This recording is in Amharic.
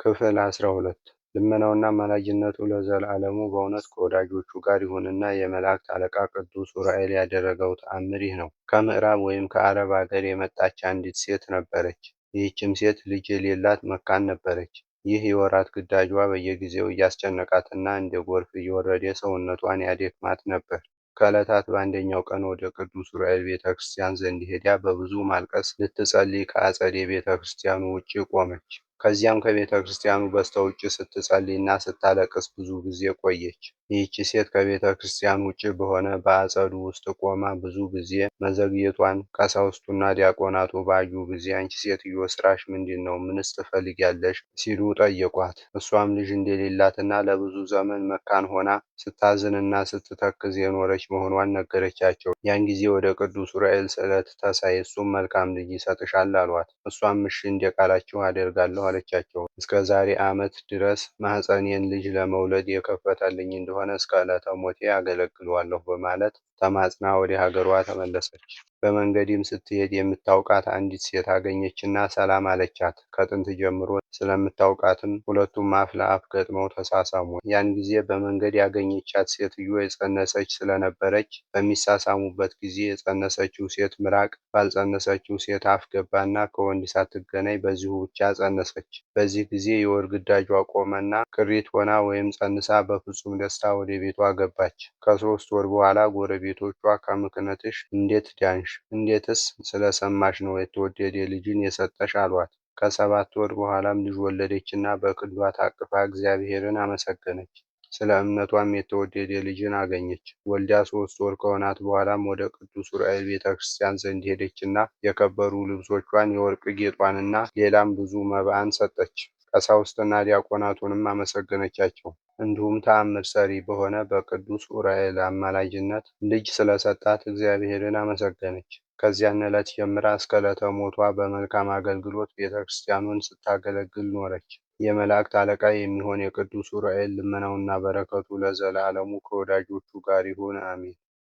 ክፍል 12 ልመናውና አማላጅነቱ ለዘላለሙ በእውነት ከወዳጆቹ ጋር ይሁንና የመላእክት አለቃ ቅዱስ ዑራኤል ያደረገው ተአምር ይህ ነው። ከምዕራብ ወይም ከአረብ አገር የመጣች አንዲት ሴት ነበረች። ይህችም ሴት ልጅ የሌላት መካን ነበረች። ይህ የወራት ግዳጇ በየጊዜው እያስጨነቃትና እንደ ጎርፍ እየወረደ ሰውነቷን ያደክማት ነበር። ከዕለታት በአንደኛው ቀን ወደ ቅዱስ ዑራኤል ቤተ ክርስቲያን ዘንድ ሄዳ በብዙ ማልቀስ ልትጸልይ ከአጸደ ቤተ ክርስቲያኑ ውጭ ቆመች። ከዚያም ከቤተ ክርስቲያኑ በስተውጭ ስትጸልይና ስታለቅስ ብዙ ጊዜ ቆየች። ይህች ሴት ከቤተ ክርስቲያን ውጭ በሆነ በአጸዱ ውስጥ ቆማ ብዙ ጊዜ መዘግየቷን ቀሳውስቱና ዲያቆናቱ ባዩ ጊዜ አንቺ ሴትዮ ስራሽ ምንድን ነው? ምንስ ትፈልጊያለሽ? ሲሉ ጠየቋት። እሷም ልጅ እንደሌላትና ለብዙ ዘመን መካን ሆና ስታዝንና ስትተክዝ የኖረች መሆኗን ነገረቻቸው። ያን ጊዜ ወደ ቅዱስ ዑራኤል ስዕለት ተሳይ፣ እሱም መልካም ልጅ ይሰጥሻል አሏት። እሷም እሺ እንደ ቃላችሁ አደርጋለሁ አለቻቸው። እስከ ዛሬ ዓመት ድረስ ማኅፀኔን ልጅ ለመውለድ የከፈተልኝ እንደሆነ እስከ ዕለተ ሞቴ አገለግለዋለሁ በማለት ተማጽና ወደ ሀገሯ ተመለሰች። በመንገድም ስትሄድ የምታውቃት አንዲት ሴት አገኘችና ሰላም አለቻት። ከጥንት ጀምሮ ስለምታውቃትም ሁለቱም አፍ ለአፍ ገጥመው ተሳሳሙ። ያን ጊዜ በመንገድ ያገኘቻት ሴትዮ የጸነሰች ስለነበረች በሚሳሳሙበት ጊዜ የጸነሰችው ሴት ምራቅ ባልጸነሰችው ሴት አፍ ገባና ከወንድ ሳትገናኝ በዚሁ ብቻ ጸነሰች። በዚህ ጊዜ የወር ግዳጇ ቆመና ቅሪት ሆና ወይም ጸንሳ በፍጹም ደስታ ወደ ቤቷ ገባች። ከ3 ወር በኋላ ጎረቤቶቿ ከምክንያትሽ እንዴት ዳንሽ? እንዴትስ ስለሰማሽ ነው የተወደደ ልጅን የሰጠሽ አሏት። ከ7 ወር በኋላም ልጅ ወለደችና በክንዷ ታቅፋ እግዚአብሔርን አመሰገነች። ስለ እምነቷም የተወደደ ልጅን አገኘች። ወልዳ 3 ወር ከሆናት በኋላም ወደ ቅዱስ ዑራኤል ቤተ ክርስቲያን ዘንድ ሄደችና የከበሩ ልብሶቿን፣ የወርቅ ጌጧንና ሌላም ብዙ መባዕን ሰጠች። ቀሳውስትና ዲያቆናቱንም አመሰገነቻቸው። እንዲሁም ተአምር ሰሪ በሆነ በቅዱስ ዑራኤል አማላጅነት ልጅ ስለሰጣት እግዚአብሔርን አመሰገነች። ከዚያን ዕለት ጀምራ እስከ ዕለተ ሞቷ በመልካም አገልግሎት ቤተ ክርስቲያኑን ስታገለግል ኖረች። የመላእክት አለቃ የሚሆን የቅዱስ ዑራኤል ልመናውና በረከቱ ለዘላለሙ ከወዳጆቹ ጋር ይሁን፣ አሜን።